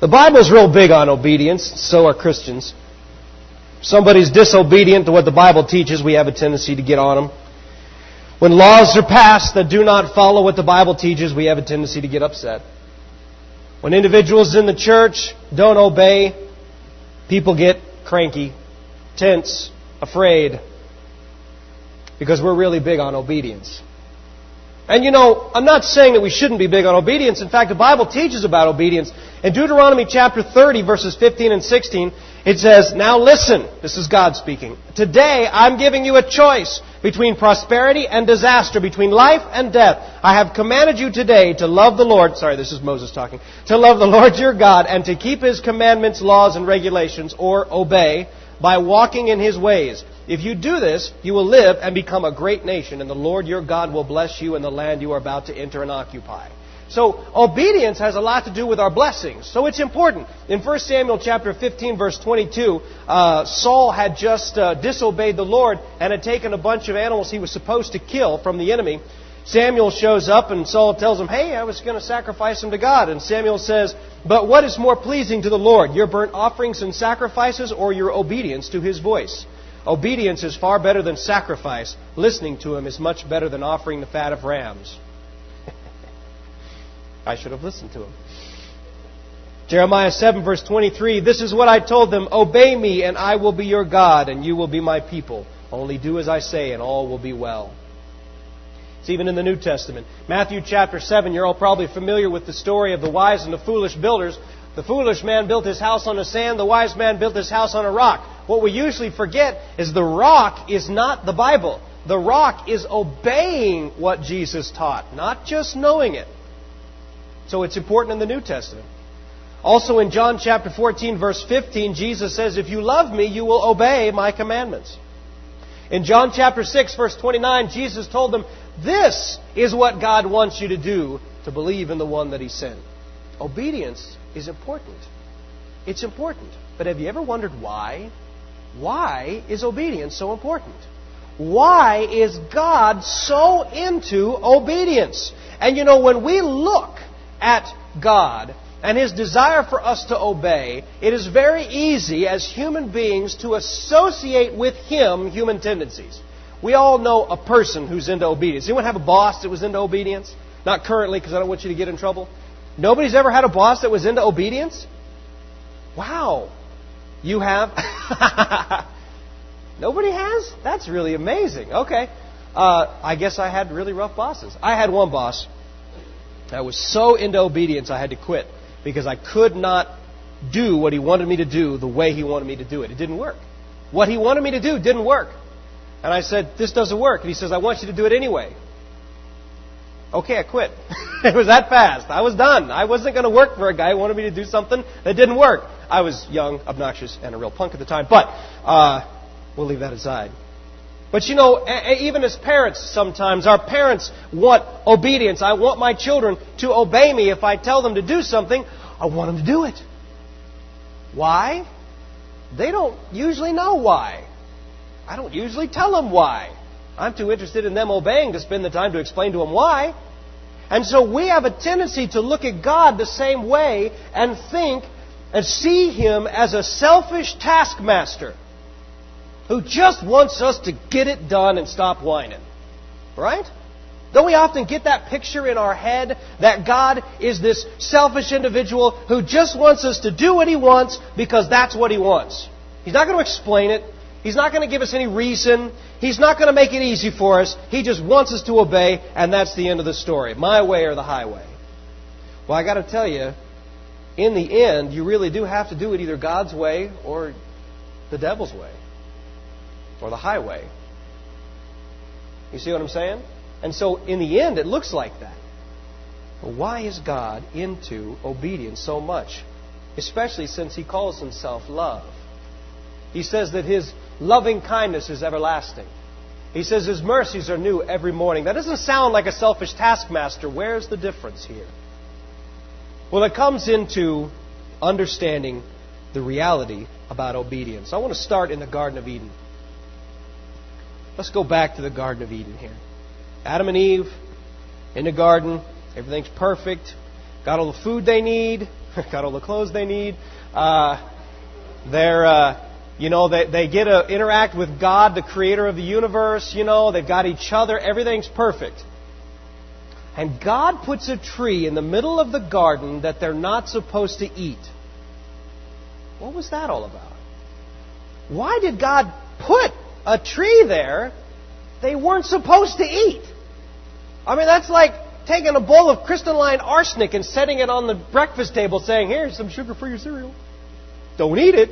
The Bible's real big on obedience, so are Christians. If somebody's disobedient to what the Bible teaches, we have a tendency to get on them. When laws are passed that do not follow what the Bible teaches, we have a tendency to get upset. When individuals in the church don't obey, people get cranky, tense, afraid, because we're really big on obedience. And I'm not saying that we shouldn't be big on obedience. In fact, the Bible teaches about obedience. In Deuteronomy chapter 30, verses 15 and 16, it says, "Now listen," this is God speaking, "Today I'm giving you a choice between prosperity and disaster, between life and death. I have commanded you today to love the Lord," sorry, this is Moses talking, "to love the Lord your God and to keep His commandments, laws, and regulations," or obey, "by walking in His ways. If you do this, you will live and become a great nation, and the Lord your God will bless you in the land you are about to enter and occupy." So obedience has a lot to do with our blessings. So it's important. In 1 Samuel chapter 15, verse 22, Saul had just disobeyed the Lord and had taken a bunch of animals he was supposed to kill from the enemy. Samuel shows up and Saul tells him, "Hey, I was going to sacrifice them to God." And Samuel says, "But what is more pleasing to the Lord, your burnt offerings and sacrifices, or your obedience to His voice? Obedience is far better than sacrifice. Listening to Him is much better than offering the fat of rams." I should have listened to him. Jeremiah 7, verse 23, "This is what I told them, obey me, and I will be your God, and you will be my people. Only do as I say, and all will be well." It's even in the New Testament. Matthew chapter 7, you're all probably familiar with the story of the wise and the foolish builders. The foolish man built his house on the sand, the wise man built his house on a rock. What we usually forget is the rock is not the Bible. The rock is obeying what Jesus taught, not just knowing it. So it's important in the New Testament. Also in John chapter 14, verse 15, Jesus says, "If you love me, you will obey my commandments." In John chapter 6, verse 29, Jesus told them, "This is what God wants you to do, to believe in the one that He sent." Obedience is important. It's important. But have you ever wondered why? Why is obedience so important? Why is God so into obedience? And when we look at God and His desire for us to obey, it is very easy as human beings to associate with Him human tendencies. We all know a person who's into obedience. Anyone have a boss that was into obedience? Not currently, because I don't want you to get in trouble. Nobody's ever had a boss that was into obedience? Wow. You have? Nobody has? That's really amazing. Okay. I guess I had really rough bosses. I had one boss that was so into obedience I had to quit because I could not do what he wanted me to do the way he wanted me to do it. It didn't work. What he wanted me to do didn't work. And I said, "This doesn't work." And he says, "I want you to do it anyway." Okay, I quit. It was that fast. I was done. I wasn't going to work for a guy who wanted me to do something that didn't work. I was young, obnoxious, and a real punk at the time. But we'll leave that aside. But even as parents sometimes, our parents want obedience. I want my children to obey me. If I tell them to do something, I want them to do it. Why? They don't usually know why. I don't usually tell them why. I'm too interested in them obeying to spend the time to explain to them why. And so we have a tendency to look at God the same way and think and see Him as a selfish taskmaster who just wants us to get it done and stop whining. Right? Don't we often get that picture in our head that God is this selfish individual who just wants us to do what He wants because that's what He wants? He's not going to explain it. He's not going to give us any reason. He's not going to make it easy for us. He just wants us to obey, and that's the end of the story. My way or the highway. Well, I got to tell you, in the end, you really do have to do it either God's way or the devil's way. Or the highway. You see what I'm saying? And so, in the end, it looks like that. But why is God into obedience so much? Especially since He calls Himself love. He says that His loving kindness is everlasting. He says His mercies are new every morning. That doesn't sound like a selfish taskmaster. Where's the difference here? Well, it comes into understanding the reality about obedience. I want to start in the Garden of Eden. Let's go back to the Garden of Eden here. Adam and Eve in the garden. Everything's perfect. Got all the food they need. got all the clothes they need. They get to interact with God, the creator of the universe. They've got each other. Everything's perfect. And God puts a tree in the middle of the garden that they're not supposed to eat. What was that all about? Why did God put a tree there they weren't supposed to eat? I mean, that's like taking a bowl of crystalline arsenic and setting it on the breakfast table saying, here's some sugar for your cereal. Don't eat it,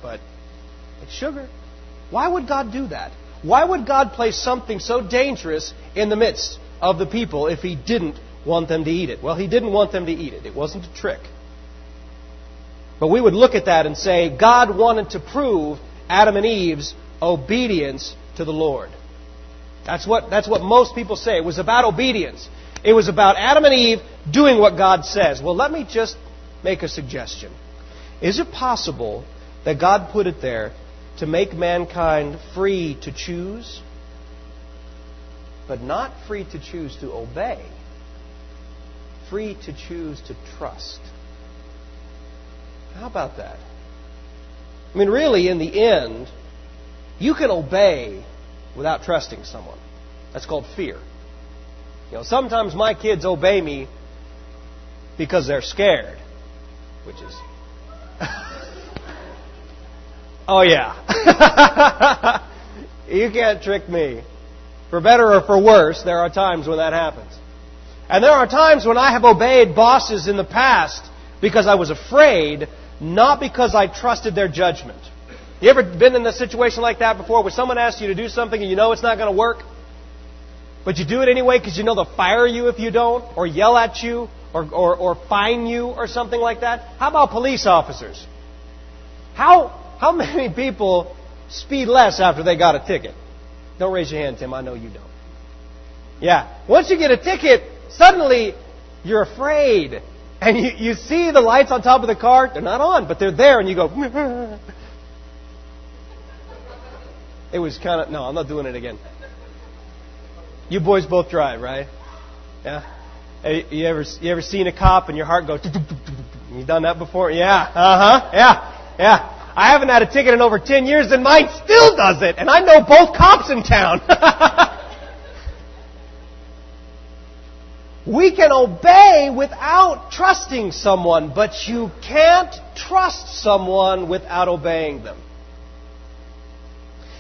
but it's sugar. Why would God do that? Why would God place something so dangerous in the midst of the people if He didn't want them to eat it? Well, He didn't want them to eat it. It wasn't a trick. But we would look at that and say, God wanted to prove Adam and Eve's obedience to the Lord. That's what most people say. It was about obedience. It was about Adam and Eve doing what God says. Well, let me just make a suggestion. Is it possible that God put it there to make mankind free to choose, but not free to choose to obey? Free to choose to trust. How about that? I mean, really, in the end, you can obey without trusting someone. That's called fear. Sometimes my kids obey me because they're scared, which is... Oh, yeah. You can't trick me. For better or for worse, there are times when that happens. And there are times when I have obeyed bosses in the past because I was afraid, not because I trusted their judgment. You ever been in a situation like that before where someone asks you to do something and you know it's not going to work, but you do it anyway because you know they'll fire you if you don't, or yell at you, or fine you, or something like that? How about police officers? How many people speed less after they got a ticket? Don't raise your hand, Tim. I know you don't. Yeah. Once you get a ticket, suddenly you're afraid. And you see the lights on top of the car. They're not on, but they're there. And you go... It was kind of... No, I'm not doing it again. You boys both drive, right? Yeah? You ever seen a cop and your heart goes... You done that before? Yeah. Uh-huh. Yeah. I haven't had a ticket in over 10 years and mine still does it. And I know both cops in town. We can obey without trusting someone, but you can't trust someone without obeying them.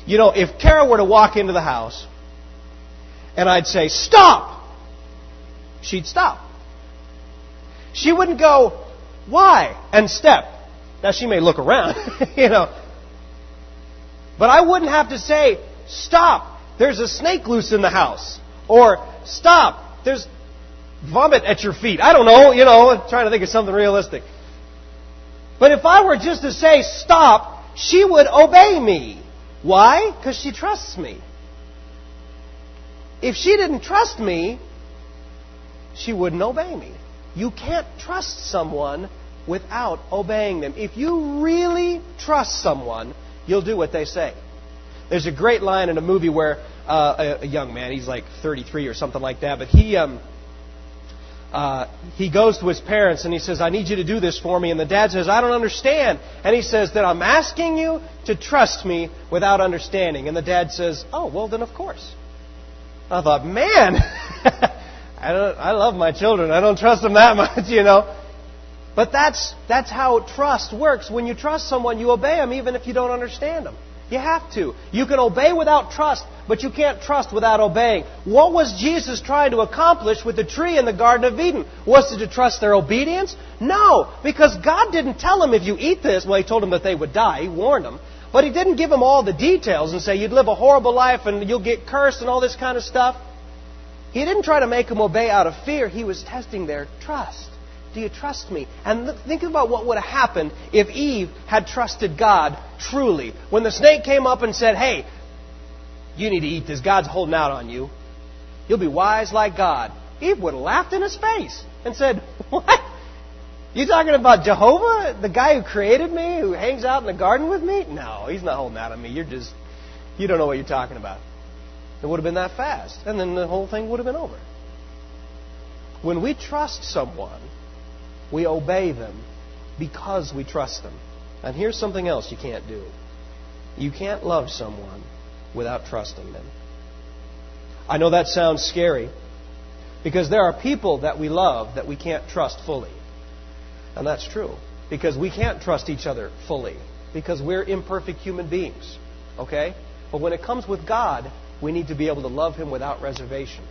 If Kara were to walk into the house and I'd say, stop, she'd stop. She wouldn't go, why? And step. Now, she may look around, But I wouldn't have to say, stop, there's a snake loose in the house. Or, stop, there's vomit at your feet. I don't know, trying to think of something realistic. But if I were just to say, stop, she would obey me. Why? Because she trusts me. If she didn't trust me, she wouldn't obey me. You can't trust someone without obeying them. If you really trust someone, you'll do what they say. There's a great line in a movie where a young man, he's like 33 or something like that, but he goes to his parents and he says, I need you to do this for me. And the dad says, I don't understand. And he says, then I'm asking you to trust me without understanding. And the dad says, oh, well, then of course. I thought, man, I love my children. I don't trust them that much, But that's how trust works. When you trust someone, you obey them even if you don't understand them. You have to. You can obey without trust, but you can't trust without obeying. What was Jesus trying to accomplish with the tree in the Garden of Eden? Was it to trust their obedience? No, because God didn't tell them if you eat this, well, He told them that they would die. He warned them. But He didn't give them all the details and say you'd live a horrible life and you'll get cursed and all this kind of stuff. He didn't try to make them obey out of fear. He was testing their trust. Do you trust me? And think about what would have happened if Eve had trusted God truly. When the snake came up and said, hey, you need to eat this. God's holding out on you. You'll be wise like God. Eve would have laughed in his face and said, what? You talking about Jehovah, the guy who created me, who hangs out in the garden with me? No, He's not holding out on me. You don't know what you're talking about. It would have been that fast. And then the whole thing would have been over. When we trust someone, We obey them because we trust them. And here's something else you can't do. You can't love someone without trusting them. I know that sounds scary, because there are people that we love that we can't trust fully. And that's true, because we can't trust each other fully, because we're imperfect human beings. Okay? But when it comes with God, we need to be able to love Him without reservation.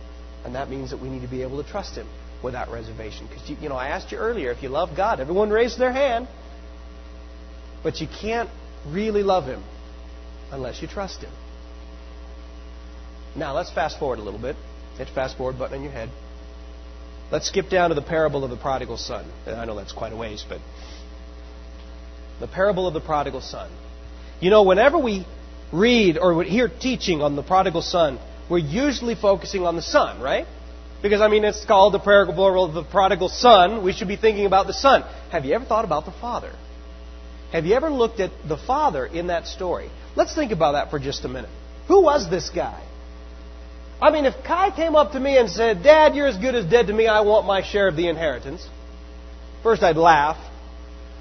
And that means that we need to be able to trust Him without reservation. Because, I asked you earlier, if you love God, everyone raised their hand. But you can't really love Him unless you trust Him. Now, let's fast forward a little bit. Hit the fast forward button on your head. Let's skip down to the parable of the prodigal son. I know that's quite a ways, but the parable of the prodigal son. Whenever we read or hear teaching on the prodigal son, we're usually focusing on the son, right? Because, it's called the parable of the prodigal son. We should be thinking about the son. Have you ever thought about the father? Have you ever looked at the father in that story? Let's think about that for just a minute. Who was this guy? If Kai came up to me and said, Dad, you're as good as dead to me, I want my share of the inheritance. First I'd laugh.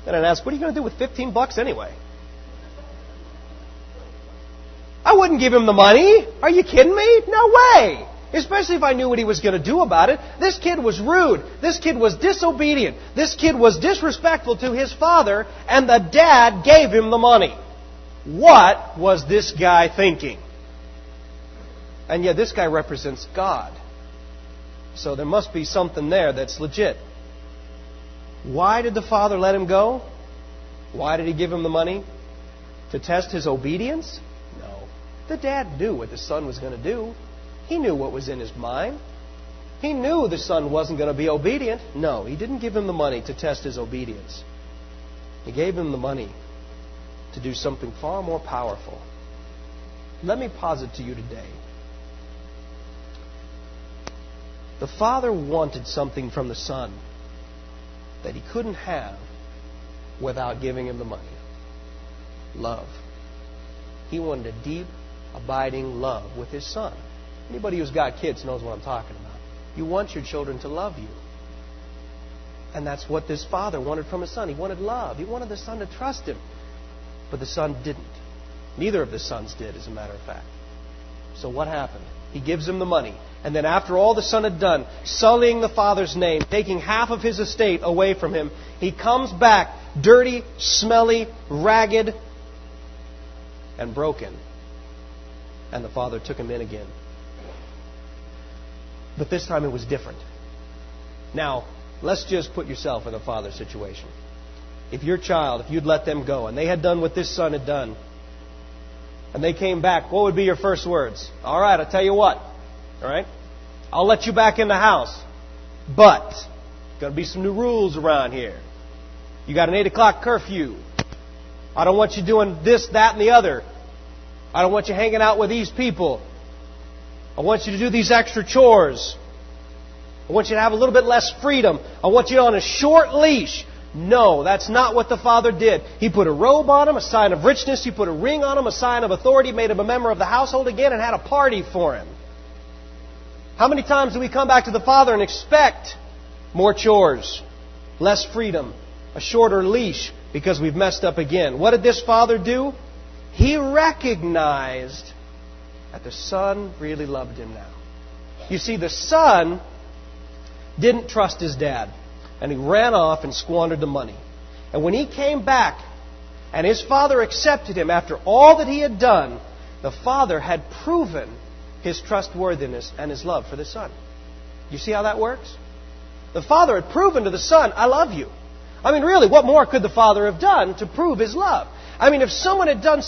Then I'd ask, what are you going to do with $15 anyway? I wouldn't give him the money. Are you kidding me? No way. Especially if I knew what he was going to do about it. This kid was rude. This kid was disobedient. This kid was disrespectful to his father, and the dad gave him the money. What was this guy thinking? And yet this guy represents God. So there must be something there that's legit. Why did the father let him go? Why did he give him the money? To test his obedience? No. The dad knew what the son was going to do. He knew what was in his mind. He knew the son wasn't going to be obedient. No, he didn't give him the money to test his obedience. He gave him the money to do something far more powerful. Let me posit to you today. The father wanted something from the son that he couldn't have without giving him the money. Love. He wanted a deep, abiding love with his son. Anybody who's got kids knows what I'm talking about. You want your children to love you. And that's what this father wanted from his son. He wanted love. He wanted the son to trust him. But the son didn't. Neither of the sons did, as a matter of fact. So what happened? He gives him the money. And then after all the son had done, sullying the father's name, taking half of his estate away from him, he comes back dirty, smelly, ragged, and broken. And the father took him in again. But this time it was different. Now, let's just put yourself in the father's situation. If your child, if you'd let them go, and they had done what this son had done, and they came back, what would be your first words? All right, I'll tell you what. All right? I'll let you back in the house. But, got to be some new rules around here. You got an 8 o'clock curfew. I don't want you doing this, that, and the other. I don't want you hanging out with these people. I want you to do these extra chores. I want you to have a little bit less freedom. I want you on a short leash. No, that's not what the father did. He put a robe on him, a sign of richness. He put a ring on him, a sign of authority, made him a member of the household again, and had a party for him. How many times do we come back to the father and expect more chores, less freedom, a shorter leash because we've messed up again? What did this father do? He recognized that the son really loved him now. You see, the son didn't trust his dad, and he ran off and squandered the money. And when he came back and his father accepted him after all that he had done, the father had proven his trustworthiness and his love for the son. You see how that works? The father had proven to the son, I love you. Really, what more could the father have done to prove his love? If someone had done something